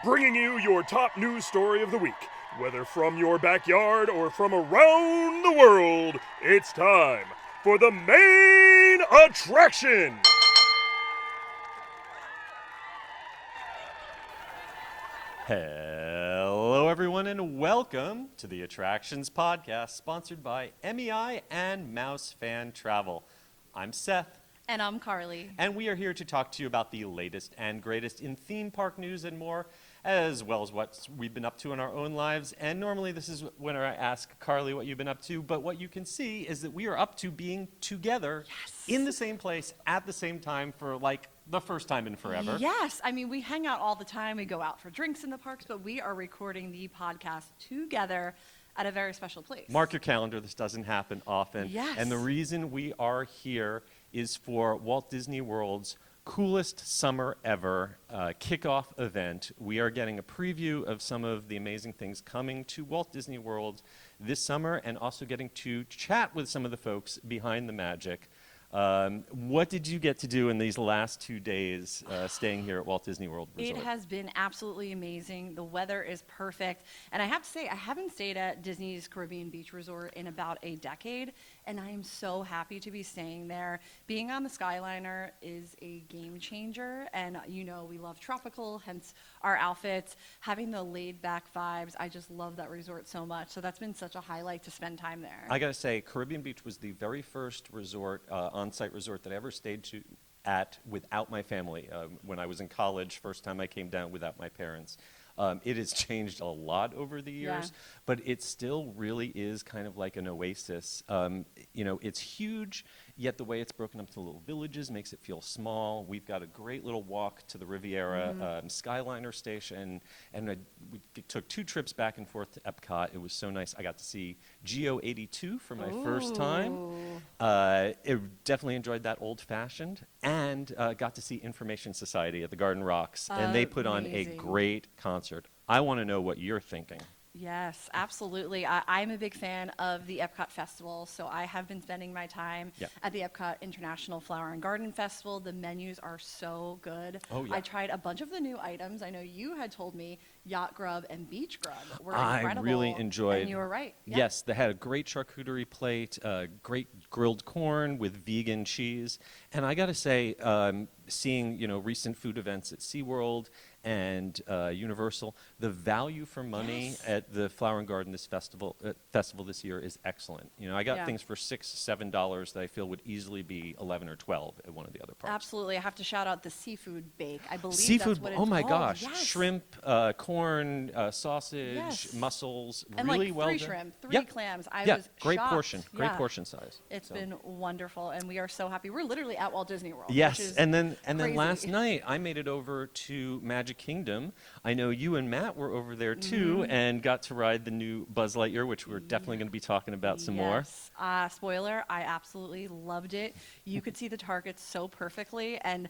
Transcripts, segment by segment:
Bringing you your top news story of the week. Whether from your backyard or from around the world, it's time for the main attraction. Hello, everyone, and welcome to the Attractions Podcast, sponsored by MEI and Mouse Fan Travel. I'm Seth. And I'm Carly. And we are here to talk to you about the latest and greatest in theme park news and more, as well as what we've been up to in our own lives. And normally this is when I ask Carly what you've been up to, but what you can see is that we are up to being together in the same place at the same time for like the first time in forever. Yes. I mean, we hang out all the time. We go out for drinks in the parks, but we are recording the podcast together at a very special place. Mark your calendar. This doesn't happen often. Yes. And the reason we are here is for Walt Disney World's coolest summer ever kickoff event. We are getting a preview of some of the amazing things coming to Walt Disney World this summer, and also getting to chat with some of the folks behind the magic. What did you get to do in these last 2 days staying here at Walt Disney World Resort? It has been absolutely amazing. The weather is perfect. And I have to say, I haven't stayed at Disney's Caribbean Beach Resort in about a decade, and I am so happy to be staying there. Being on the Skyliner is a game changer, and you know we love tropical, hence our outfits. Having the laid-back vibes, I just love that resort so much. So that's been such a highlight to spend time there. I gotta say, Caribbean Beach was the very first resort, on-site resort that I ever stayed at without my family. When I was in college, first time I came down without my parents. It has changed a lot over the years, but it still really is kind of like an oasis. You know, it's huge, yet the way it's broken up to little villages makes it feel small. We've got a great little walk to the Riviera Skyliner station, and we took 2 trips back and forth to Epcot. It was so nice. I got to see Geo 82 for my first time. Definitely enjoyed that old-fashioned, and got to see Information Society at the Garden Rocks, and they put on a great concert. I want to know what you're thinking. Yes, absolutely. I'm a big fan of the Epcot Festival, so I have been spending my time at the Epcot International Flower and Garden Festival. The menus are so good. Oh, yeah. I tried a bunch of the new items. I know you had told me Yacht Grub and Beach Grub were incredible. I really enjoyed. And you were right. Yeah. Yes, they had a great charcuterie plate, great grilled corn with vegan cheese, and I got to say, seeing recent food events at SeaWorld and Universal, the value for money at the Flower and Garden festival this year is excellent. I got things for $6, $7 that I feel would easily be 11 or 12 at one of the other parks. Absolutely, I have to shout out the seafood bake. I believe seafood. That's what it's oh my called. gosh, Yes. Shrimp, corn, sausage, mussels, and really like well 3 done. shrimp, 3 clams. I was great shocked. portion, great portion size. It's been wonderful, and we are so happy. We're literally at Walt Disney World. Yes, which is and then crazy. last night I made it over to Magic Kingdom. I know you and Matt were over there too, and got to ride the new Buzz Lightyear, which we're definitely going to be talking about some more. Spoiler, I absolutely loved it. You could see the targets so perfectly, and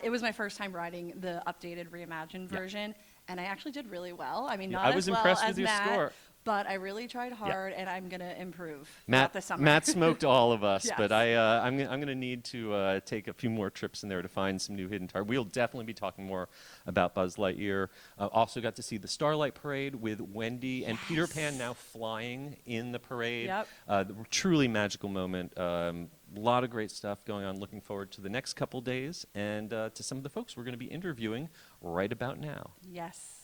it was my first time riding the updated reimagined version, and I actually did really well. I mean, not I was as well impressed as with your Matt, score. but I really tried hard, and I'm going to improve Matt, throughout the summer. Matt smoked all of us, Yes. but I'm going to need to take a few more trips in there to find some new hidden targets. We'll definitely be talking more about Buzz Lightyear. Also got to see the Starlight Parade with Wendy and Peter Pan now flying in the parade. Truly magical moment. A lot of great stuff going on. Looking forward to the next couple days and to some of the folks we're going to be interviewing right about now. Yes.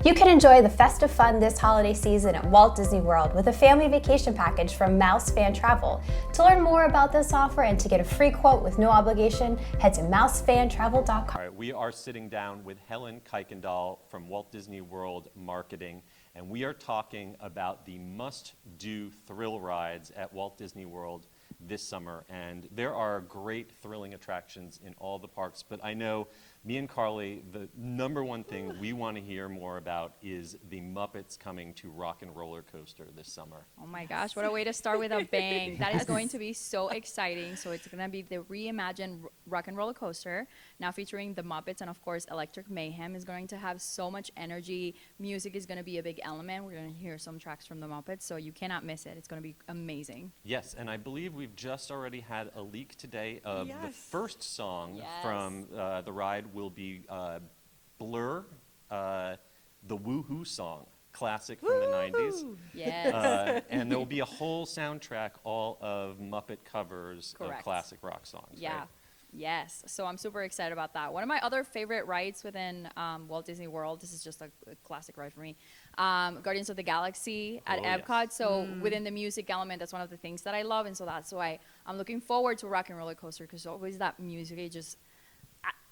You can enjoy the festive fun this holiday season at Walt Disney World with a family vacation package from Mouse Fan Travel. To learn more about this offer and to get a free quote with no obligation, head to mousefantravel.com. All right, we are sitting down with Helenn Kikendall from Walt Disney World Marketing, and we are talking about the must-do thrill rides at Walt Disney World this summer. And there are great thrilling attractions in all the parks, but I know me and Carly, the number one thing we want to hear more about is the Muppets coming to Rock and Roller Coaster this summer. Oh my gosh, what a way to start with a bang. That is going to be so exciting. So it's going to be the reimagined Rock and Roller Coaster, now featuring the Muppets, and of course Electric Mayhem is going to have so much energy. Music is going to be a big element. We're going to hear some tracks from the Muppets, so you cannot miss it. It's going to be amazing. Yes, and I believe we've just already had a leak today of the first song from the ride will be Blur the Woohoo song, classic from the 90s. Yes. And there will be a whole soundtrack all of Muppet covers Correct. of classic rock songs. Yeah. Right? Yes. So I'm super excited about that. One of my other favorite rides within Walt Disney World, this is just a classic ride for me, Guardians of the Galaxy at Oh, yes. Epcot. So within the music element, that's one of the things that I love. And so that's why I'm looking forward to Rock and Roller Coaster, because always that music, it just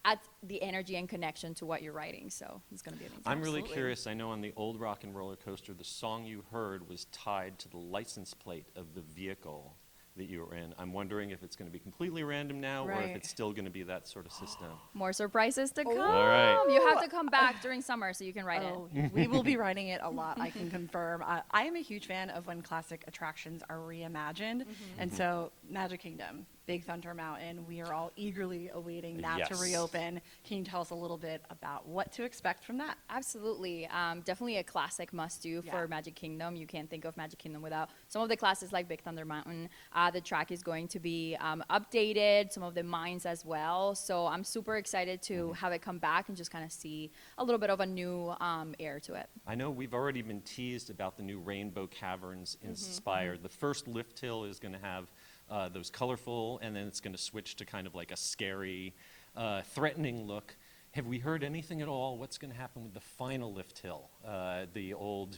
adds the energy and connection to what you're writing. So it's going to be amazing. I'm really Absolutely. curious. I know on the old Rock and Roller Coaster, the song you heard was tied to the license plate of the vehicle that you were in. I'm wondering if it's going to be completely random now, or if Right. it's still going to be that sort of system. More surprises to come. All right. You have to come back during summer so you can ride Oh, it. we will be writing it a lot, I can confirm. I am a huge fan of when classic attractions are reimagined. And so Magic Kingdom, Big Thunder Mountain, we are all eagerly awaiting that to Yes. reopen. Can you tell us a little bit about what to expect from that? Absolutely. Definitely a classic must-do Yeah. for Magic Kingdom. You can't think of Magic Kingdom without some of the classes like Big Thunder Mountain. The track is going to be updated, some of the mines as well. So I'm super excited to have it come back and just kind of see a little bit of a new air to it. I know we've already been teased about the new Rainbow Caverns inspired. The first lift hill is going to have those colorful, and then it's going to switch to kind of like a scary, threatening look. Have we heard anything at all? What's going to happen with the final lift hill? The old,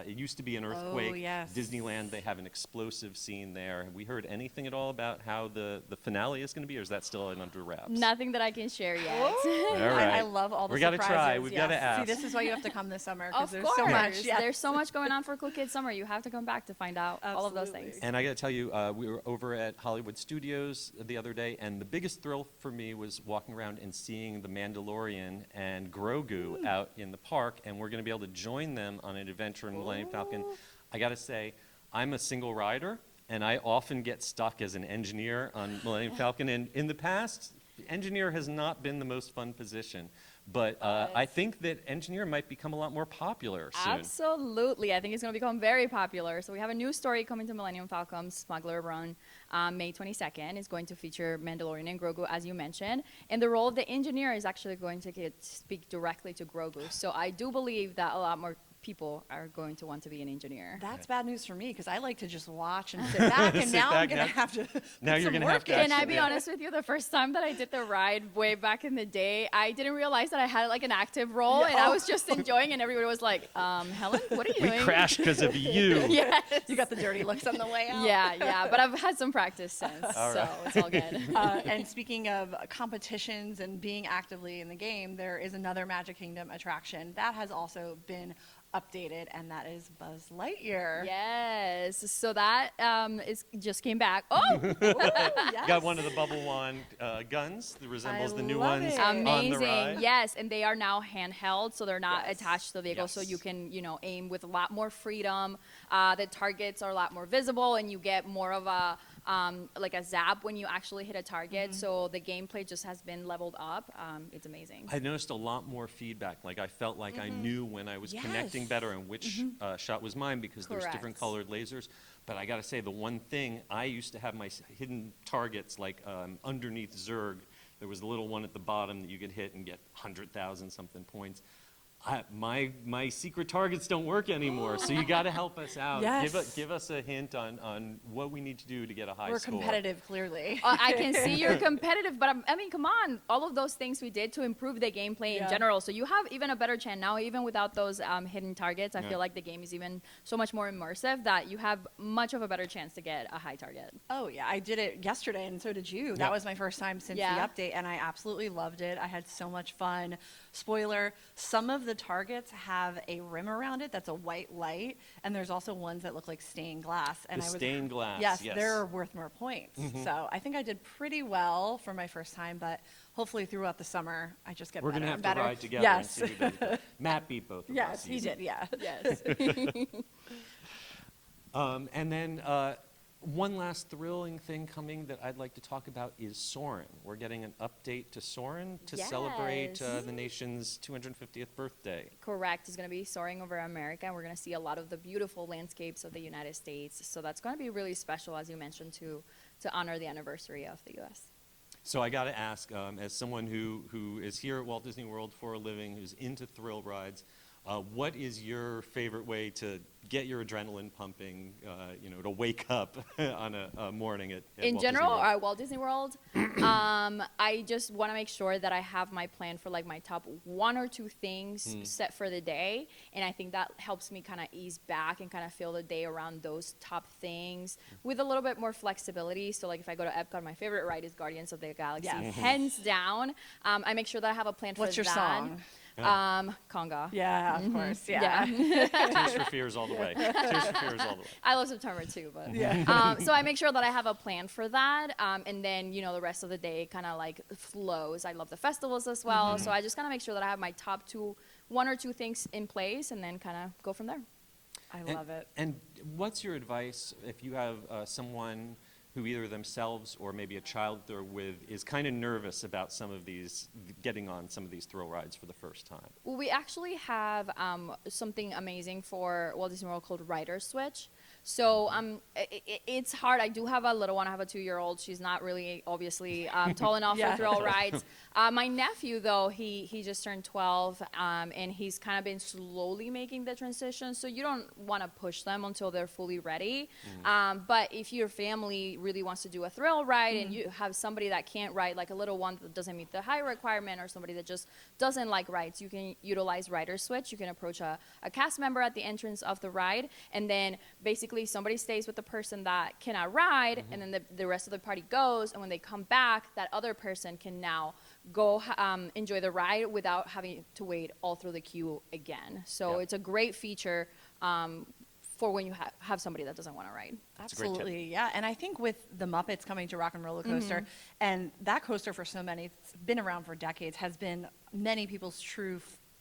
it used to be an earthquake. yes. Disneyland, they have an explosive scene there. Have we heard anything at all about how the finale is going to be, or is that still an under wraps? Nothing that I can share yet. All right. I love all the We gotta surprises. try. We've gotta yes. ask. See, this is why you have to come this summer, because Of there's course. so much. Yeah. There's so much going on for Cool Kids Summer. You have to come back to find out all of those Absolutely. things. And I got to tell you, we were over at Hollywood Studios the other day, and the biggest thrill for me was walking around and seeing the Mandalorian and Grogu out in the park, and we're going to be able to join them on an adventure in Millennium Falcon. I got to say, I'm a single rider, and I often get stuck as an engineer on Millennium Falcon. And in the past, engineer has not been the most fun position. But I think that engineer might become a lot more popular soon. Absolutely. I think it's going to become very popular. So we have a new story coming to Millennium Falcon, Smuggler Run, May 22nd. It's going to feature Mandalorian and Grogu, as you mentioned. And the role of the engineer is actually going to speak directly to Grogu. So I do believe that a lot more people are going to want to be an engineer. That's bad news for me, because I like to just watch and sit back, and Sit now I'm back, going to now- have to now put you're some gonna have work to in. Can I actually- be yeah. honest with you? The first time that I did the ride way back in the day, I didn't realize that I had like an active role, and I was just enjoying, and everybody was like, Helen, what are you We doing? crashed because of you. Yes. You got the dirty looks on the way out. Yeah, but I've had some practice since, so it's all good. And speaking of competitions and being actively in the game, there is another Magic Kingdom attraction that has also been updated, and that is Buzz Lightyear. Yes, so that just came back. Oh, Yes. Got one of the bubble wand guns that resembles I the new love ones it. on the amazing. ride. Yes, and they are now handheld, so they're not Yes. attached to the vehicle, so Yes. you can, aim with a lot more freedom. The targets are a lot more visible, and you get more of a like a zap when you actually hit a target. So the gameplay just has been leveled up. It's amazing. I noticed a lot more feedback. Like I felt like I knew when I was connecting Yes. better and which shot was mine, because there's different Correct. colored lasers. But I got to say, the one thing, I used to have my hidden targets like underneath Zurg. There was a little one at the bottom that you could hit and get 100,000 something points. My secret targets don't work anymore, so you got to help us out. Yes. Give us a hint on what we need to do to get a high We're score. competitive, clearly. I can see you're competitive, but I mean, come on, all of those things we did to improve the gameplay in Yeah. general. So you have even a better chance now, even without those hidden targets. I Yeah. feel like the game is even so much more immersive that you have much of a better chance to get a high target. Oh, yeah, I did it yesterday, and so did you. Yeah. That was my first time since Yeah. the update, and I absolutely loved it. I had so much fun. Spoiler, some of the targets have a rim around it that's a white light, and there's also ones that look like stained glass. And The I was, stained glass, Yes, yes. they're worth more points. So I think I did pretty well for my first time, but hopefully throughout the summer, I just get We're better going to have and to better. ride together Yes. and see who does it. Matt beat both of us. Yes, he easy. did, yeah. Yes. And then one last thrilling thing coming that I'd like to talk about is Soarin'. We're getting an update to Soarin' to celebrate Yes. the nation's 250th birthday. Correct. It's going to be soaring over America, and we're going to see a lot of the beautiful landscapes of the United States. So that's going to be really special, as you mentioned, to honor the anniversary of the U.S. So I got to ask, as someone who is here at Walt Disney World for a living, who's into thrill rides, what is your favorite way to get your adrenaline pumping, to wake up on a morning at In Walt general, Disney World? at Walt Disney World, I just want to make sure that I have my plan for like my top 1 or 2 things set for the day, and I think that helps me kind of ease back and kind of fill the day around those top things with a little bit more flexibility. So like if I go to Epcot, my favorite ride is Guardians of the Galaxy, hands down. I make sure that I have a plan for that. What's your song? Conga. Yeah, of course. Yeah. Tears for Fears all the way. Tears for Fears all the way. I love September too, but Yeah. so I make sure that I have a plan for that, and then the rest of the day kind of like flows. I love the festivals as well, so I just kind of make sure that I have my top 1 or 2 things in place, and then kind of go from there. I love it. And what's your advice if you have someone who either themselves or maybe a child they're with is kind of nervous about getting on some of these thrill rides for the first time? Well, we actually have something amazing for Walt Disney World called Rider Switch. So it's hard. I do have a little one. I have a 2-year-old. She's not really, obviously, tall enough for thrill rides. My nephew, though, he just turned 12, and he's kind of been slowly making the transition. So you don't want to push them until they're fully ready. But if your family really wants to do a thrill ride and you have somebody that can't ride, like a little one that doesn't meet the height requirement, or somebody that just doesn't like rides, you can utilize Rider Switch. You can approach a cast member at the entrance of the ride, and then basically somebody stays with the person that cannot ride, and then the rest of the party goes, and when they come back, that other person can now go enjoy the ride without having to wait all through the queue again. So it's a great feature for when you have somebody that doesn't want to ride. Absolutely, yeah. And I think with the Muppets coming to Rock and Roller Coaster, and that coaster for so many, it's been around for decades, has been many people's true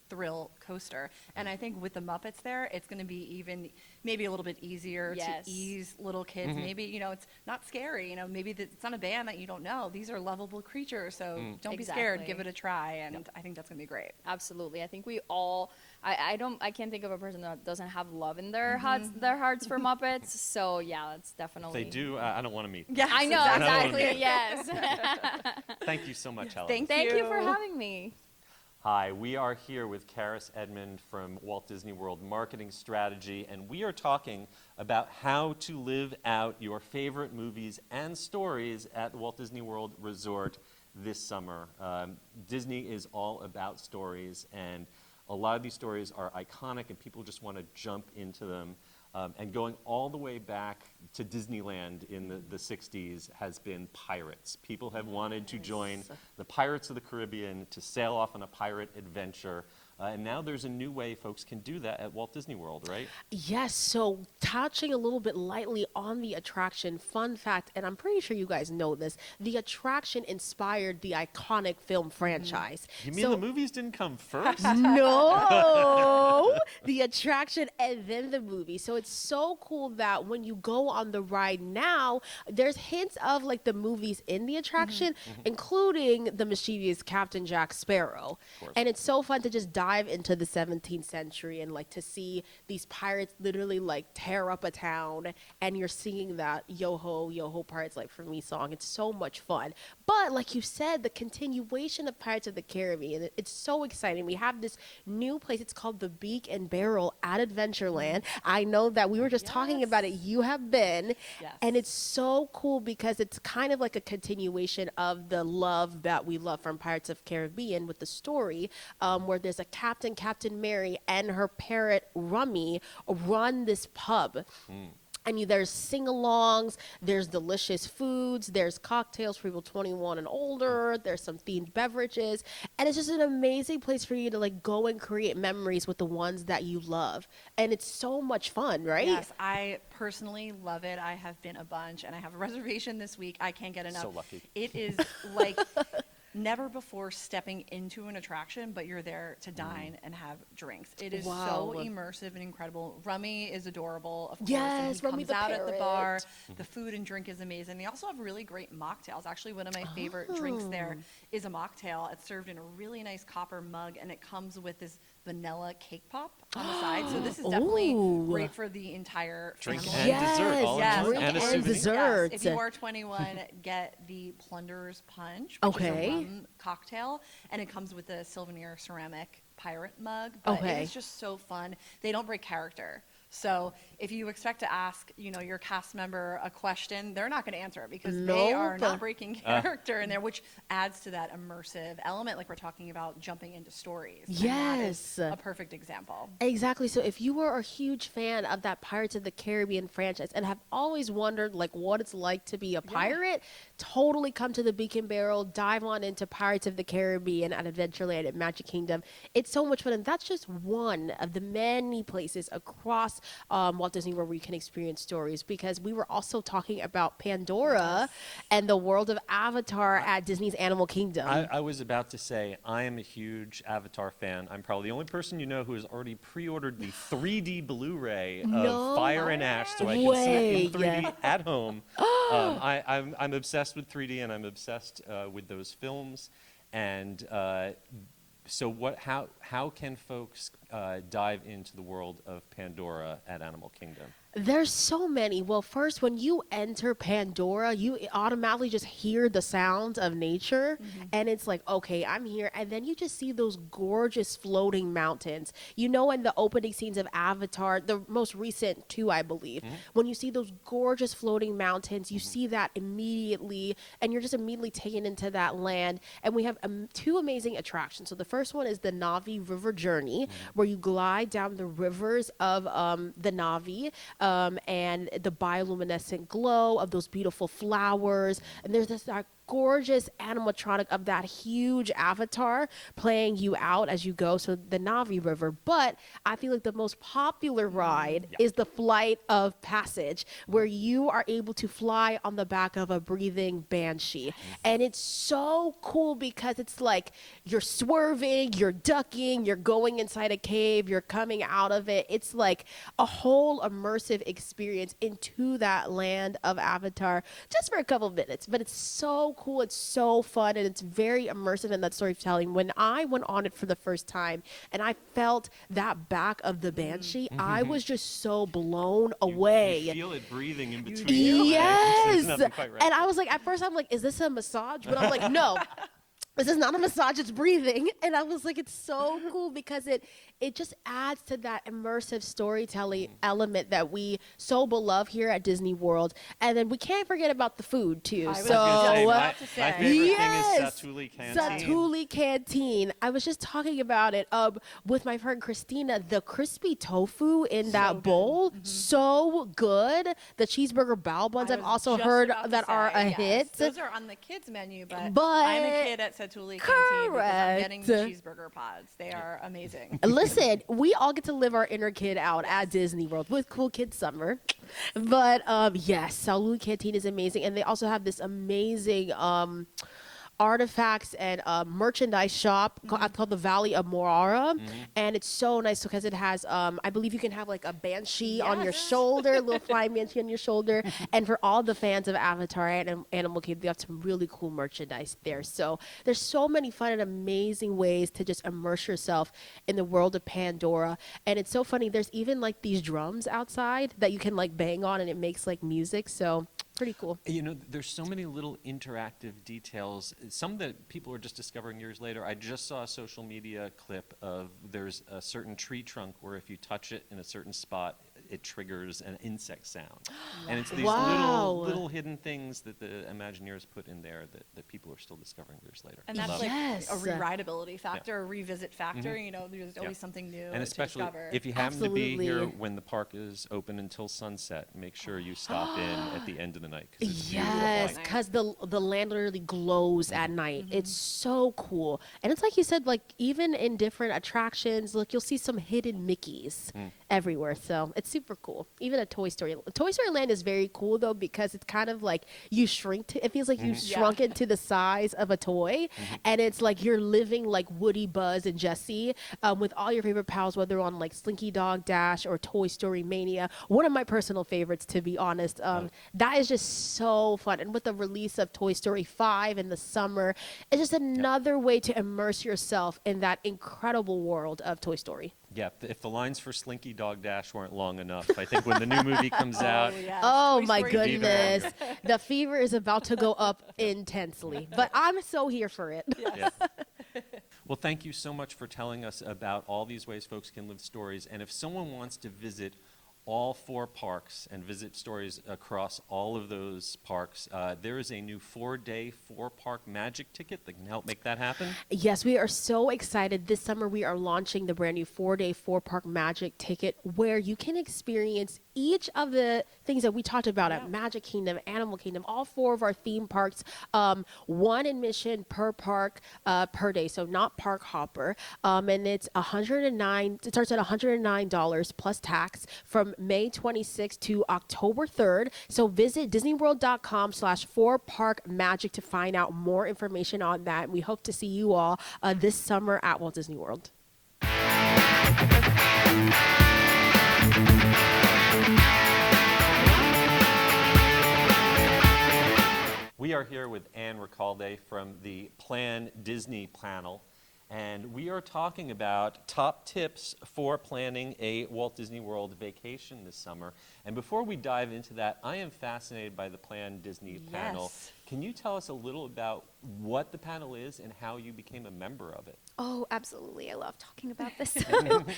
thrill coaster. And I think with the Muppets there, it's going to be even maybe a little bit easier to ease little kids. Maybe, it's not scary. Maybe it's not a band that you don't know. These are lovable creatures, so don't be scared. Give it a try, and I think that's going to be great. Absolutely. I think we all, I can't think of a person that doesn't have love in their hearts for Muppets. So yeah, that's definitely. If they do, I don't want to meet them. Yes, I know, exactly. yes. Thank you so much, Helen. Thank you for having me. Hi, we are here with Charis Edmond from Walt Disney World Marketing Strategy, and we are talking about how to live out your favorite movies and stories at Walt Disney World Resort this summer. Disney is all about stories, and a lot of these stories are iconic, and people just want to jump into them. And going all the way back to Disneyland in the 60s has been pirates. People have wanted to join the Pirates of the Caribbean to sail off on a pirate adventure. And now there's a new way folks can do that at Walt Disney World, right? Yes, so touching a little bit lightly on the attraction, fun fact, and I'm pretty sure you guys know this, the attraction inspired the iconic film franchise. You mean the movies didn't come first? No, the attraction and then the movie. So it's so cool that when you go on the ride now, there's hints of like the movies in the attraction, including the mischievous Captain Jack Sparrow. And it's so fun to just dive into the 17th century and like to see these pirates literally like tear up a town, and you're singing that yo ho pirates like for me song. It's so much fun. But like you said, the continuation of Pirates of the Caribbean, it's so exciting. We have this new place. It's called the Beak and Barrel at Adventureland. I know that we were just talking about it. You have been. And it's so cool because it's kind of like a continuation of the love that we love from Pirates of Caribbean with the story, where there's a Captain Mary and her parrot Rummy run this pub. And there's sing-alongs, there's delicious foods, there's cocktails for people 21 and older, there's some themed beverages, and it's just an amazing place for you to like go and create memories with the ones that you love. And it's so much fun, right? Yes, I personally love it. I have been a bunch, and I have a reservation this week. I can't get enough. So lucky. It is like never before stepping into an attraction, but you're there to dine and have drinks. It is so immersive and incredible. Rummy is adorable, of course. Yes, and he Rummy comes the out at the bar. parrot. The food and drink is amazing. They also have really great mocktails. Actually, one of my favorite drinks there is a mocktail. It's served in a really nice copper mug, and it comes with the vanilla cake pop on the side. So this is definitely Ooh. great for the entire Drink family. and dessert all in Yes. one, Drink and a and souvenir. dessert. Yes. If you are 21, get the Plunder's Punch, which is Okay. a rum cocktail, and it comes with a souvenir ceramic pirate mug. But Okay. it is just so fun. They don't break character. So if you expect to ask, your cast member a question, they're not going to answer it because they are Nope. not breaking character in there, which adds to that immersive element, like we're talking about jumping into stories. And that is Yes. a perfect example. Exactly. So if you were a huge fan of that Pirates of the Caribbean franchise and have always wondered like what it's like to be a pirate, totally come to the Beacon Barrel, dive on into Pirates of the Caribbean at Adventureland at Magic Kingdom. It's so much fun, and that's just one of the many places across Walt Disney World where you can experience stories, because we were also talking about Pandora and the world of Avatar at Disney's Animal Kingdom. I was about to say, I am a huge Avatar fan. I'm probably the only person you know who has already pre-ordered the 3D Blu-ray No of Fire and Ash, so I can see it in way. 3D at home. I'm obsessed with 3D, and I'm obsessed with those films. And so, how can folks dive into the world of Pandora at Animal Kingdom? There's so many. Well, first, when you enter Pandora, you automatically just hear the sounds of nature, and it's like, okay, I'm here. And then you just see those gorgeous floating mountains. In the opening scenes of Avatar, the most recent two, I believe, when you see those gorgeous floating mountains, you see that immediately, and you're just immediately taken into that land. And we have two amazing attractions. So the first one is the Navi River Journey, where you glide down the rivers of the Navi. And the bioluminescent glow of those beautiful flowers. And there's this gorgeous animatronic of that huge avatar playing you out as you go. So the Navi River. But I feel like the most popular ride is the Flight of Passage, where you are able to fly on the back of a breathing banshee. And it's so cool because it's like you're swerving, you're ducking, you're going inside a cave, you're coming out of it. It's like a whole immersive experience into that land of Avatar just for a couple of minutes. But it's so cool, it's so fun, and it's very immersive in that storytelling. When I went on it for the first time and I felt that back of the banshee, I was just so blown away. You feel it breathing in between. Yes. There's nothing quite right. And I was like, at first I'm like, is this a massage? But I'm like, no. This is not a massage, it's breathing. And I was like, it's so cool because it just adds to that immersive storytelling element that we so beloved here at Disney World. And then we can't forget about the food too. I was So my favorite thing Yes. is Satuli Canteen. Satuli Canteen. I was just talking about it with my friend Christina. The crispy tofu in that bowl, so good. The cheeseburger bao buns, I I've was also just heard about to that are a say, hit. Those are on the kids menu, but I'm But- a kid at Satuli Canteen because I'm getting the Correct. cheeseburger pods. They are amazing. Listen, we all get to live our inner kid out at Disney World with Cool Kids Summer. But yes, Satuli Canteen is amazing. And they also have this amazing artifacts and merchandise shop called the Valley of Morara. And it's so nice because it has, I believe you can have like a banshee on your Yes. shoulder, a little flying banshee on your shoulder. And for all the fans of Avatar and Animal Kingdom, they have some really cool merchandise there. So there's so many fun and amazing ways to just immerse yourself in the world of Pandora. And it's so funny. There's even like these drums outside that you can like bang on and it makes like music. So pretty cool. There's so many little interactive details. Some that people are just discovering years later. I just saw a social media clip of there's a certain tree trunk where if you touch it in a certain spot, it triggers an insect sound. And it's these Wow. little hidden things that the Imagineers put in there that people are still discovering years later. And that's Love like it. Yes. a rerideability factor, a revisit factor. There's always something new And especially to discover. if you happen to be here Absolutely. when the park is open until sunset, make sure you stop in at the end of the night because it's beautiful. Yes, Night. because the land literally glows at night. It's so cool. And it's like you said, like even in different attractions, look, you'll see some hidden Mickeys everywhere. So it's super super cool. Even a Toy Story. Toy Story Land is very cool though because it's kind of like you shrink to. It feels like you shrunk it to the size of a toy, and it's like you're living like Woody, Buzz, and Jessie with all your favorite pals, whether on like Slinky Dog Dash or Toy Story Mania. One of my personal favorites, to be honest. That is just so fun. And with the release of Toy Story 5 in the summer, it's just another way to immerse yourself in that incredible world of Toy Story. Yeah, if the lines for Slinky Dog Dash weren't long enough, I think when the new movie comes out, Oh Toy my Story goodness. The fever is about to go up intensely. But I'm so here for it. yeah. Well, thank you so much for telling us about all these ways folks can live stories. And if someone wants to visit all 4 parks and visit stories across all of those parks, there is a new 4-day, 4-park magic ticket that can help make that happen. Yes, we are so excited. This summer, we are launching the brand new 4-day, 4-park magic ticket where you can experience each of the things that we talked about at Magic Kingdom, Animal Kingdom, all 4 of our theme parks, 1 admission per park per day, so not park hopper. And it's $109. It starts at $109 plus tax from May 26th to October 3rd. So visit DisneyWorld.com/4Park Magic to find out more information on that. And we hope to see you all this summer at Walt Disney World. We are here with Ana Ricalde from the PlanDisney panel, and we are talking about top tips for planning a Walt Disney World vacation this summer. And before we dive into that, I am fascinated by the PlanDisney panel. Can you tell us a little about what the panel is and how you became a member of it? Oh, absolutely. I love talking about this.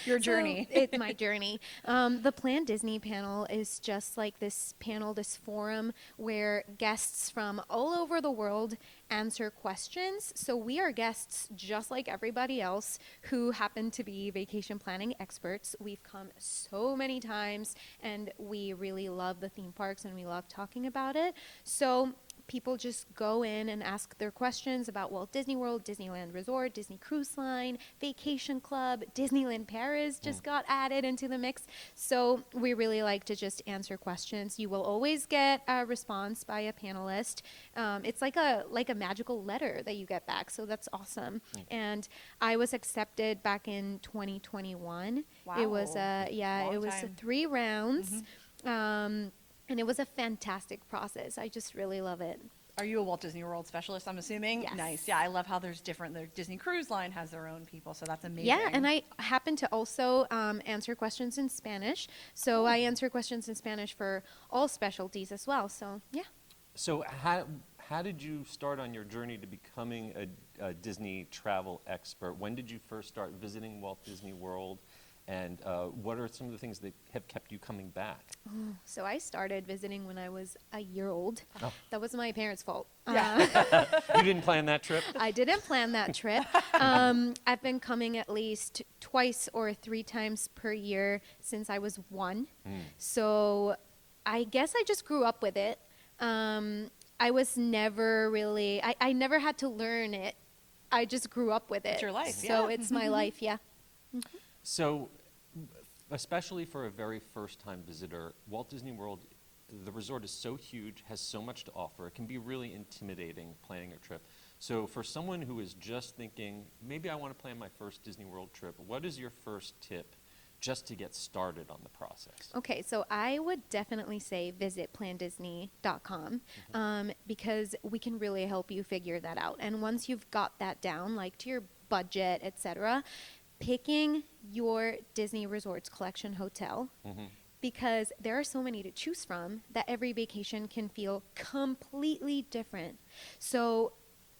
Your journey. It's my journey. The PlanDisney panel is just like this panel, this forum where guests from all over the world answer questions. So we are guests just like everybody else who happen to be vacation planning experts. We've come so many times and we really love the theme parks and we love talking about it. So people just go in and ask their questions about Walt Disney World, Disneyland Resort, Disney Cruise Line, Vacation Club, Disneyland Paris just got added into the mix. So we really like to just answer questions. You will always get a response by a panelist. It's like a magical letter that you get back. So that's awesome. And I was accepted back in 2021. Wow. It was Long it was time. 3 rounds. And it was a fantastic process. I just really love it. Are you a Walt Disney World specialist, I'm assuming? Yes. Nice. Yeah, I love how there's different. The Disney Cruise Line has their own people, so that's amazing. Yeah, and I happen to also answer questions in Spanish. So I answer questions in Spanish for all specialties as well. So, yeah. So how did you start on your journey to becoming a Disney travel expert? When did you first start visiting Walt Disney World? And what are some of the things that have kept you coming back? So I started visiting when I was a year old. Oh. That was my parents' fault. You didn't plan that trip? I didn't plan that trip. I've been coming at least twice or 3 times per year since I was 1. So I guess I just grew up with it. I was never really, I never had to learn it. I just grew up with it. It's your life, So yeah. it's my life, yeah. So, especially for a very first-time visitor, Walt Disney World, the resort is so huge, has so much to offer. It can be really intimidating planning a trip. So for someone who is just thinking, maybe I want to plan my first Disney World trip, what is your first tip just to get started on the process? Okay, so I would definitely say visit PlanDisney.com because we can really help you figure that out. And once you've got that down, like to your budget, etc., picking your Disney Resorts Collection hotel, because there are so many to choose from that every vacation can feel completely different. So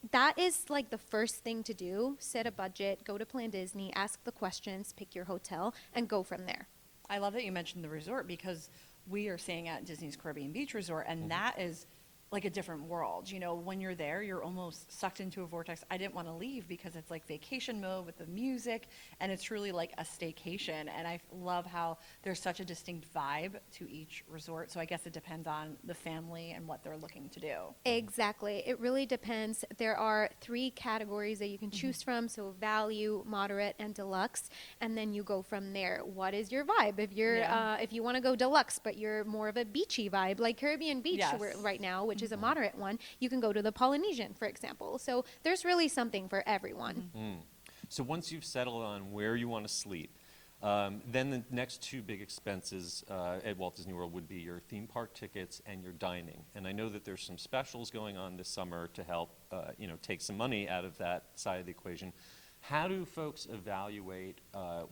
that is like the first thing to do. Set a budget, go to PlanDisney, ask the questions, pick your hotel, and go from there. I love that you mentioned the resort because we are staying at Disney's Caribbean Beach Resort, and that is like a different world. You know, when you're there, you're almost sucked into a vortex. I didn't want to leave because it's like vacation mode with the music, and it's truly like a staycation. And I love how there's such a distinct vibe to each resort. So I guess it depends on the family and what they're looking to do. Exactly. It really depends. There are 3 categories that you can choose from. So value, moderate, and deluxe. And then you go from there. What is your vibe? If you're, if you want to go deluxe, but you're more of a beachy vibe, like Caribbean Beach right now, which is a moderate one, you can go to the Polynesian, for example. So there's really something for everyone. So once you've settled on where you want to sleep, then the next 2 big expenses at Walt Disney World would be your theme park tickets and your dining. And I know that there's some specials going on this summer to help, take some money out of that side of the equation. How do folks evaluate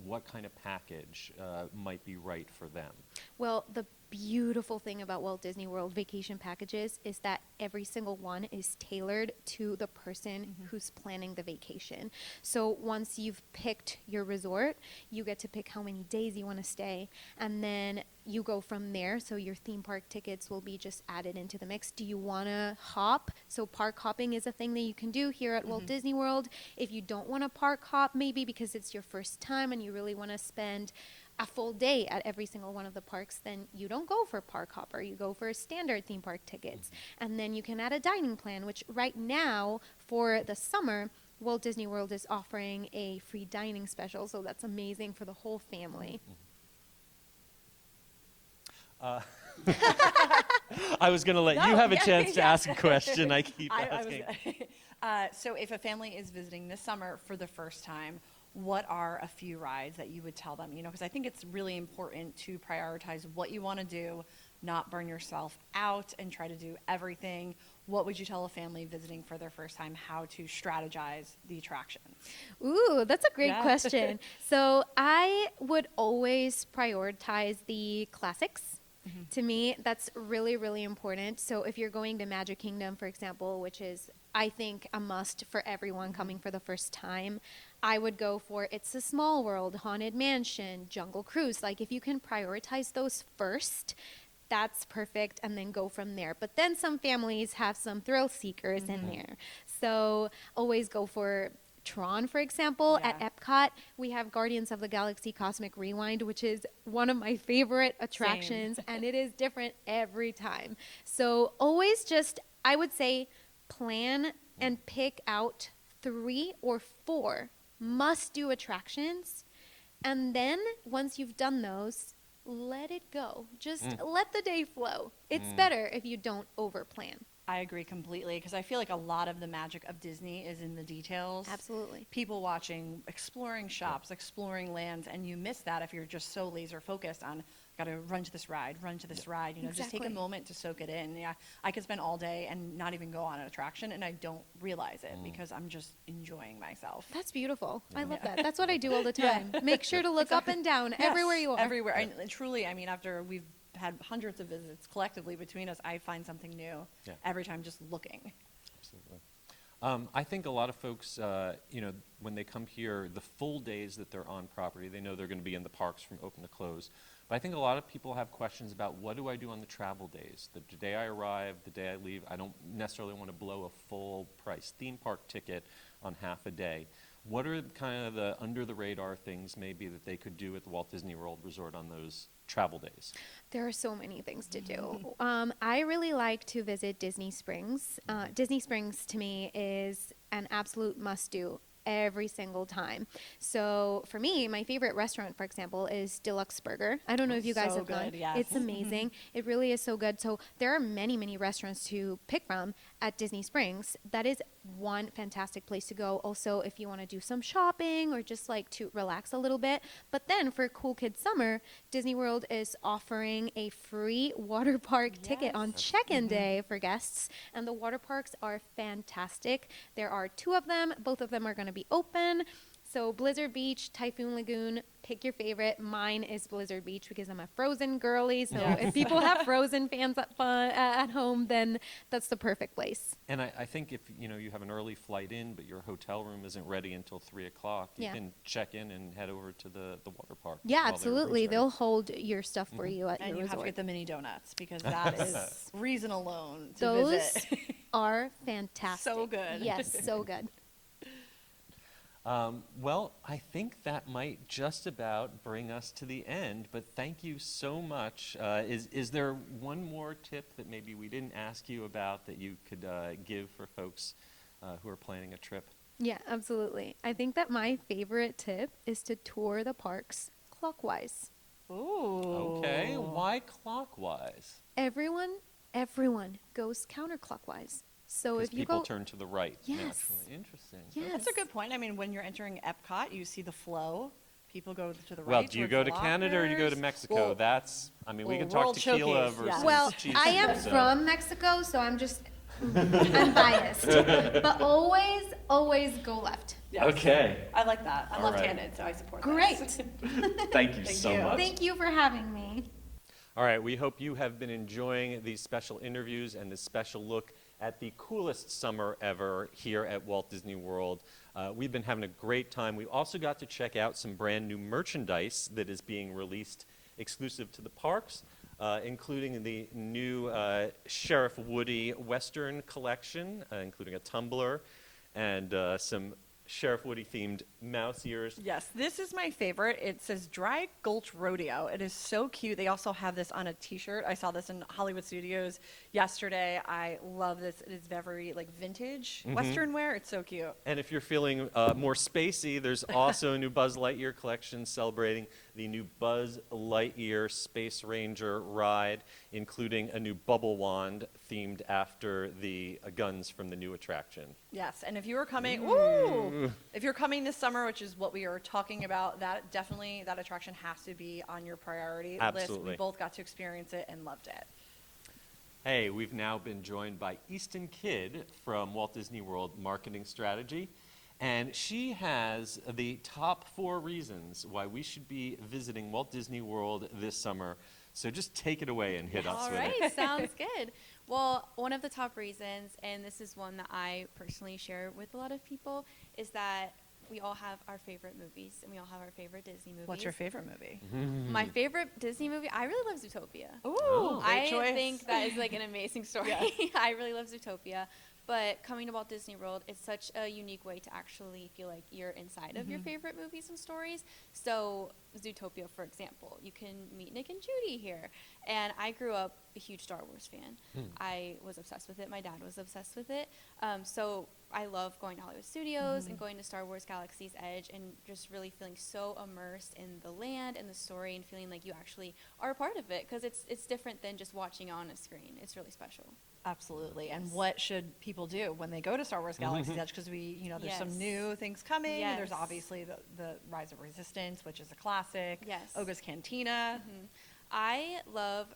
what kind of package might be right for them? Well, the beautiful thing about Walt Disney World vacation packages is that every single one is tailored to the person who's planning the vacation. So once you've picked your resort, you get to pick how many days you want to stay, and then you go from there. So your theme park tickets will be just added into the mix. Do you want to hop? So park hopping is a thing that you can do here at Walt Disney World. If you don't want to park hop, maybe because it's your first time and you really want to spend a full day at every single one of the parks, then you don't go for park hopper, you go for standard theme park tickets. And then you can add a dining plan, which right now for the summer, Walt Disney World is offering a free dining special, so that's amazing for the whole family. I was going to let you have a chance to ask a question. I keep asking. So if a family is visiting this summer for the first time, what are a few rides that you would tell them? You know, because I think it's really important to prioritize what you want to do, not burn yourself out and try to do everything. What would you tell a family visiting for their first time how to strategize the attractions? Ooh, that's a great question. So I would always prioritize the classics. To me, that's really, really important. So if you're going to Magic Kingdom, for example, which is, I think, a must for everyone coming for the first time, I would go for It's a Small World, Haunted Mansion, Jungle Cruise. Like, if you can prioritize those first, that's perfect, and then go from there. But then some families have some thrill seekers in there. So always go for Tron, for example. At Epcot, we have Guardians of the Galaxy Cosmic Rewind, which is one of my favorite attractions, and it is different every time. So always just, I would say, plan and pick out 3 or 4 must-do attractions, and then once you've done those, let it go. Just let the day flow. It's better if you don't over-plan. I agree completely, because I feel like a lot of the magic of Disney is in the details. Absolutely. People watching, exploring shops, exploring lands, and you miss that if you're just so laser focused on, got to run to this ride, you know, just take a moment to soak it in. Yeah, I could spend all day and not even go on an attraction, and I don't realize it because I'm just enjoying myself. That's beautiful. I love that. That's what I do all the time. Make sure to look up and down everywhere you are. Everywhere. And truly, I mean, after we've had hundreds of visits collectively between us, I find something new every time just looking. Absolutely. I think a lot of folks, when they come here, the full days that they're on property, they know they're going to be in the parks from open to close. But I think a lot of people have questions about, what do I do on the travel days? The day I arrive, the day I leave, I don't necessarily want to blow a full price theme park ticket on half a day. What are kind of the under-the-radar things maybe that they could do at the Walt Disney World Resort on those travel days? There are so many things to do. I really like to visit Disney Springs. Disney Springs, to me, is an absolute must-do every single time. So for me, my favorite restaurant, for example, is Deluxe Burger. I don't know if you guys have gone. Yes. It's amazing. It really is so good. So there are many, many restaurants to pick from at Disney Springs. That is one fantastic place to go. Also, if you want to do some shopping or just like to relax a little bit. But then for Cool Kids Summer, Disney World is offering a free water park ticket on check-in day for guests. And the water parks are fantastic. There are 2 of them. Both of them are going to be open. So Blizzard Beach, Typhoon Lagoon, pick your favorite. Mine is Blizzard Beach because I'm a Frozen girly. So if people have Frozen fans at home, then that's the perfect place. And I think if you have an early flight in, but your hotel room isn't ready until 3 o'clock, you can check in and head over to the water park. Yeah, while absolutely. their room's They'll hold your stuff for you at And your you have to resort. get the mini donuts because that is reason alone to Those visit. are fantastic. So good. Yes, so good. Well, I think that might just about bring us to the end, but thank you so much. Is there one more tip that maybe we didn't ask you about that you could give for folks who are planning a trip? Yeah, absolutely. I think that my favorite tip is to tour the parks clockwise. Ooh. Okay, why clockwise? Everyone goes counterclockwise. So Because if you people go, turn to the right Yes. naturally. Interesting. yes, That's a good point. I mean, when you're entering Epcot, you see the flow. People go to the right. Well, do you towards go the to Canada or do you go to lockers. Mexico? Well, We well, can talk World tequila Showcase, versus yeah. well, cheese. I am so- from Mexico, so I'm biased. But always go left. yes. Okay. I like that. I'm All right. left-handed, so I support Great. this. Thank you Thank so you. much. Thank you for having me. All right, we hope you have been enjoying these special interviews and this special look at the coolest summer ever here at Walt Disney World. We've been having a great time. We also got to check out some brand new merchandise that is being released exclusive to the parks, including the new Sheriff Woody Western collection, including a tumbler and some Sheriff Woody themed mouse ears. Yes, this is my favorite. It says Dry Gulch Rodeo. It is so cute. They also have this on a t-shirt. I saw this in Hollywood Studios yesterday. I love this. It is very vintage Western wear. It's so cute. And if you're feeling more spacey, there's also a new Buzz Lightyear collection celebrating the new Buzz Lightyear Space Ranger ride, including a new bubble wand themed after the guns from the new attraction. Yes, and if you are coming, if you're coming this summer, which is what we are talking about, that attraction has to be on your priority list. Absolutely. We both got to experience it and loved it. Hey, we've now been joined by Eastan Kidd from Walt Disney World Marketing Strategy, and she has the top 4 reasons why we should be visiting Walt Disney World this summer. So just take it away and hit us All with it. right, sounds good. Well, one of the top reasons, and this is one that I personally share with a lot of people, is that we all have our favorite movies, and we all have our favorite Disney movies. What's your favorite movie? My favorite Disney movie? I really love Zootopia. Ooh, great I choice. think that is an amazing story. Yes. I really love Zootopia. But coming to Walt Disney World, it's such a unique way to actually feel like you're inside of your favorite movies and stories. So Zootopia, for example, you can meet Nick and Judy here. And I grew up a huge Star Wars fan. I was obsessed with it. My dad was obsessed with it. So I love going to Hollywood Studios and going to Star Wars Galaxy's Edge and just really feeling so immersed in the land and the story and feeling like you actually are a part of it because it's different than just watching on a screen. It's really special. Absolutely. And what should people do when they go to Star Wars Galaxy's Edge? Because there's some Yes. new things coming. There's Yes. obviously the Rise of Resistance, which is a classic. Yes. Oga's Cantina. I love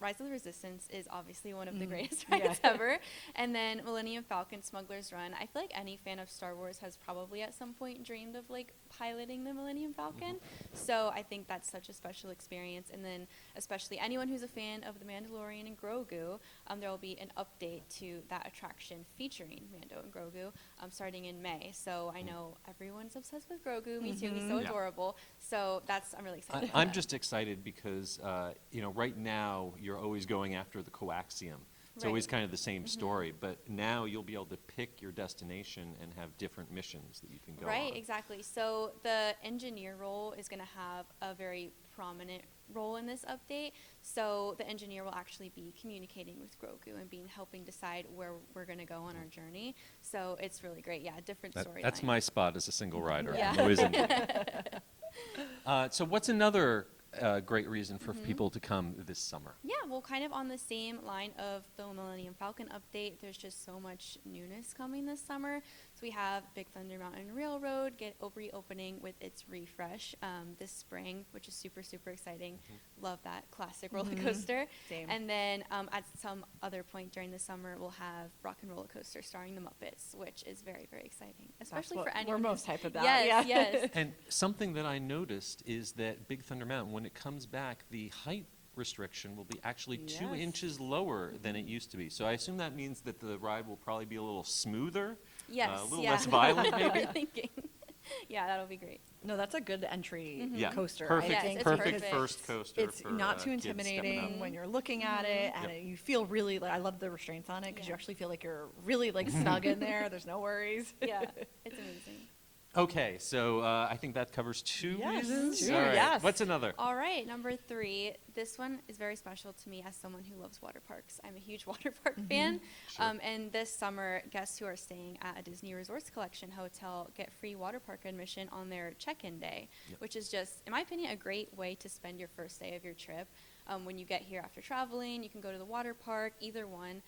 Rise of the Resistance is obviously one of the greatest Yeah. rides ever. And then Millennium Falcon, Smuggler's Run. I feel like any fan of Star Wars has probably at some point dreamed of piloting the Millennium Falcon. So I think that's such a special experience. And then especially anyone who's a fan of The Mandalorian and Grogu, there will be an update to that attraction featuring Mando and Grogu starting in May. So I know everyone's obsessed with Grogu. Me too. He's so Yeah. adorable. So I'm really excited. I'm just excited because, right now you're always going after the coaxium. It's always Right. kind of the same story, but now you'll be able to pick your destination and have different missions that you can go on. Right, exactly. So the engineer role is going to have a very prominent role in this update. So the engineer will actually be communicating with Grogu and helping decide where we're going to go on our journey. So it's really great. Yeah, different storyline. That's my spot as a single rider. Yeah. I'm always in it. So what's another great reason for people to come this summer? Yeah, well, kind of on the same line of the Millennium Falcon update, there's just so much newness coming this summer. So we have Big Thunder Mountain Railroad reopening with its refresh this spring, which is super, super exciting. Love that classic roller coaster. Same. And then at some other point during the summer, we'll have Rock and Roller Coaster starring the Muppets, which is very, very exciting, especially for anyone. We're most hyped about. Yes, Yeah. yes. And something that I noticed is that Big Thunder Mountain, when it comes back, the height restriction will be actually 2 Yes. inches lower than it used to be. So I assume that means that the ride will probably be a little smoother, Yes, a little yeah. less violent That's what maybe. we're thinking. Yeah, that'll be great. No, that's a good entry Yeah, coaster. perfect, Yes, it's perfect perfect. first coaster. It's for, not too kids stepping intimidating out. when you're looking at it, and you feel really like I love the restraints on it because you Yeah. actually feel like you're really like snug in there. There's no worries. Yeah, it's amazing. Okay, so I think that covers 2 Yes, reasons. 2, All right, yes. what's another? All right, number 3. This one is very special to me as someone who loves water parks. I'm a huge water park fan. And this summer, guests who are staying at a Disney Resorts Collection hotel get free water park admission on their check-in day, which is just, in my opinion, a great way to spend your first day of your trip. When you get here after traveling, you can go to the water park, either one.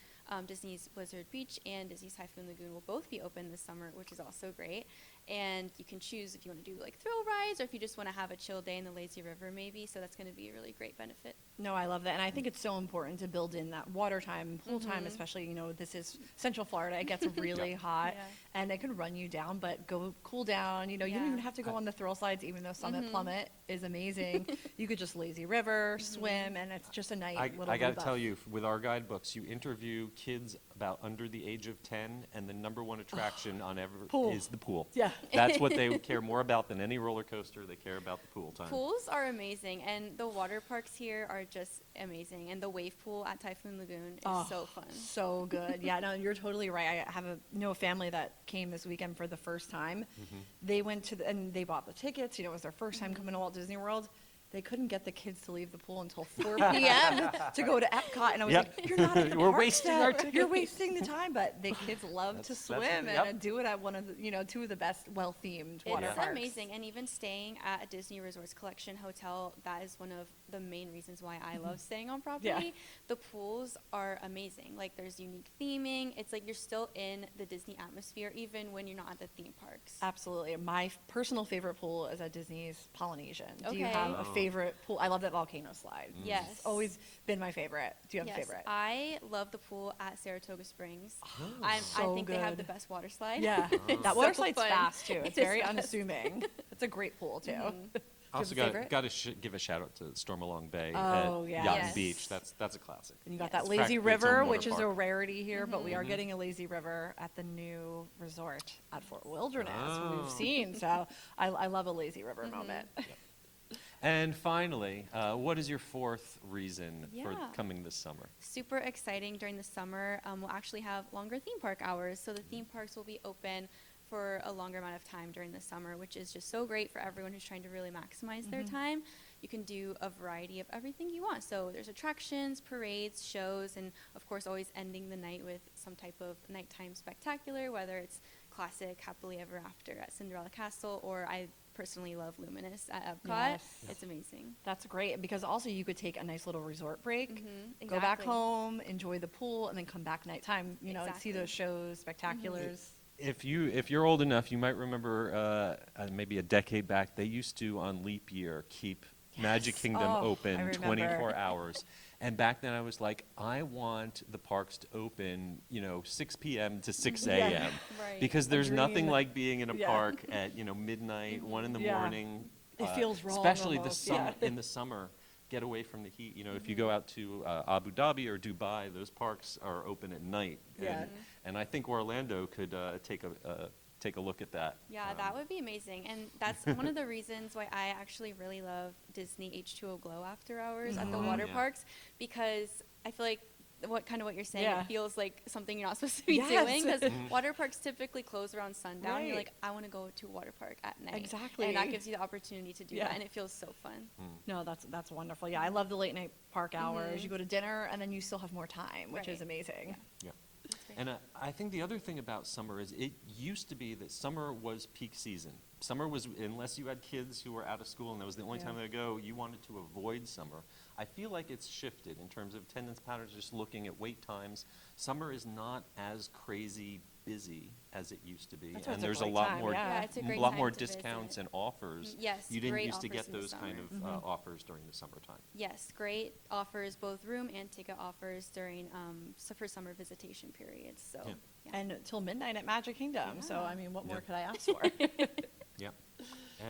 Disney's Blizzard Beach and Disney's Typhoon Lagoon will both be open this summer, which is also great. And you can choose if you want to do like thrill rides or if you just want to have a chill day in the lazy river maybe. So that's going to be a really great benefit. No, I love that, and I think it's so important to build in that water time, pool time, especially. This is Central Florida; it gets really hot, Yeah. and it can run you down. But go cool down. You don't even have to go on the thrill slides, even though Summit Plummet is amazing. You could just lazy river, swim, and it's just a nice little. I got to rebuff. tell you, with our guidebooks, you interview kids about under the age of 10, and the number one attraction on Pool. is the pool. Yeah. That's what they care more about than any roller coaster. They care about the pool time. Pools are amazing, and the water parks here are just amazing. And the wave pool at Typhoon Lagoon is so fun. So good. Yeah, no, you're totally right. I have a family that came this weekend for the first time. They went to and they bought the tickets. It was their first time coming to Walt Disney World. They couldn't get the kids to leave the pool until 4 p.m. to go to Epcot, and I was like, "You're not at the We're park wasting yet. our tickets." You're wasting the time." But the kids love to That's swim yep. and do it at one of the 2 of the best, well-themed water It's parks. amazing, and even staying at a Disney Resorts Collection hotel, that is one of the main reasons why I love staying on property. The pools are amazing. Like, there's unique theming. It's like you're still in the Disney atmosphere, even when you're not at the theme parks. Absolutely. My personal favorite pool is at Disney's Polynesian. Do you Okay. have a favorite pool? I love that volcano slide. Yes. It's always been my favorite. Do you have Yes, a favorite? I love the pool at Saratoga Springs. I So think they have the good. best water slide. Yeah, It's that water so slide's fun. fast too. It's It is very fast. unassuming. It's a great pool too. Also have a favorite? got to give a shout out to Stormalong Bay Oh, at yeah. Yacht Yes. Beach. That's a classic. And you got Yes. that lazy Practically its own river, water which is a park. rarity here, but we are getting a lazy river at the new resort at Fort Wilderness. Oh. We've seen, so I love a lazy river moment. And finally, what is your 4th reason for Yeah. coming this summer? Super exciting during the summer. We'll actually have longer theme park hours. So the theme parks will be open for a longer amount of time during the summer, which is just so great for everyone who's trying to really maximize their time. You can do a variety of everything you want. So there's attractions, parades, shows, and of course always ending the night with some type of nighttime spectacular, whether it's classic Happily Ever After at Cinderella Castle, or I personally love Luminous at Epcot. Yes. It's amazing. That's great because also you could take a nice little resort break, Mhm, go back exactly. home, enjoy the pool, and then come back nighttime. And see Exactly. those shows, spectaculars. If you're old enough, you might remember maybe a decade back, they used to, on leap year, keep Magic Kingdom Oh, I open remember. 24 hours. And back then I was like, I want the parks to open, 6 p.m. to 6 a.m. Right. Because there's nothing dream. like being in a Yeah. park at, midnight, 1 in the Yeah. morning. It feels wrong Especially almost, in the summer. Get away from the heat. If you go out to Abu Dhabi or Dubai, those parks are open at night. Yeah. And I think Orlando could take a look at that. Yeah, that would be amazing. And that's one of the reasons why I actually really love Disney H2O Glow after hours at the water Yeah. parks, because I feel like what you're saying, Yeah. it feels like something you're not supposed to be Yes. doing, because water parks typically close around sundown. Right. You're like, I want to go to a water park at night. Exactly. And that gives you the opportunity to do Yeah. that, and it feels so fun. No, that's wonderful. Yeah, I love the late night park hours. You go to dinner and then you still have more time, which is Right. amazing. Yeah. It's great. And I think the other thing about summer is it used to be that summer was peak season. Summer was, unless you had kids who were out of school and that was the only time they would go, you wanted to avoid summer. I feel like it's shifted in terms of attendance patterns, just looking at wait times. Summer is not as crazy busy as it used to be, That's why and it's a there's a great lot time, more, yeah. It's a a great lot time more to discounts visit. and offers. Yes, You didn't great used to get offers in the those kind summer. of offers during the summertime. Yes, great offers, both room and ticket offers during for summer visitation periods. So, Yeah. yeah. And till midnight at Magic Kingdom. So, I mean, what more Yeah. could I ask for? Yeah.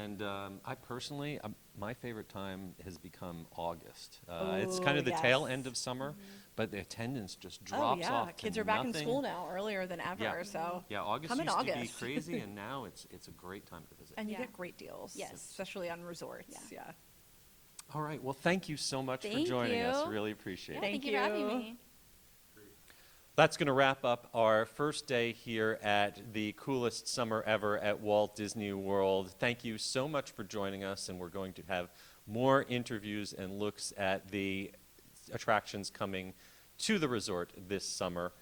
And I personally, my favorite time has become August. It's kind Ooh, of the tail yes. end of summer, but the attendance just Oh, drops yeah. off. Kids to are back in nothing. school now, earlier than ever. Yeah. So, Yeah, August come in used to be August. crazy, and now it's a great time to visit. And you Yeah. get great deals. Yes. Especially on resorts. Yeah. Yeah. All right. Well, thank you so much for Thank joining us. you. Really appreciate Yeah, it. Thank thank you for having you. me. That's going to wrap up our first day here at the coolest summer ever at Walt Disney World. Thank you so much for joining us, and we're going to have more interviews and looks at the attractions coming to the resort this summer.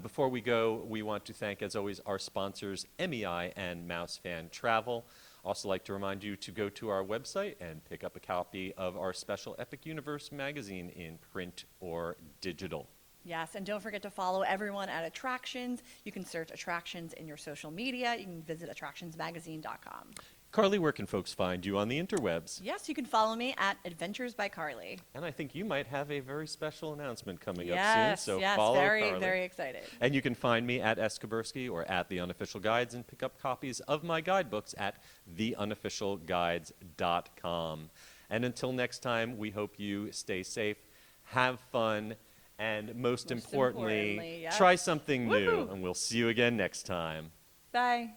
Before we go, we want to thank, as always, our sponsors, MEI and Mouse Fan Travel. Also like to remind you to go to our website and pick up a copy of our special Epic Universe magazine in print or digital. Yes, and don't forget to follow everyone at Attractions. You can search Attractions in your social media. You can visit attractionsmagazine.com. Carly, where can folks find you on the interwebs? Yes, you can follow me at Adventures by Carly. And I think you might have a very special announcement coming up Yes, soon, so yes, follow very, Carly. very excited. And you can find me at Kuberski or at The Unofficial Guides and pick up copies of my guidebooks at theunofficialguides.com. And until next time, we hope you stay safe, have fun, and most importantly, yes. try something new. Woohoo. And we'll see you again next time. Bye.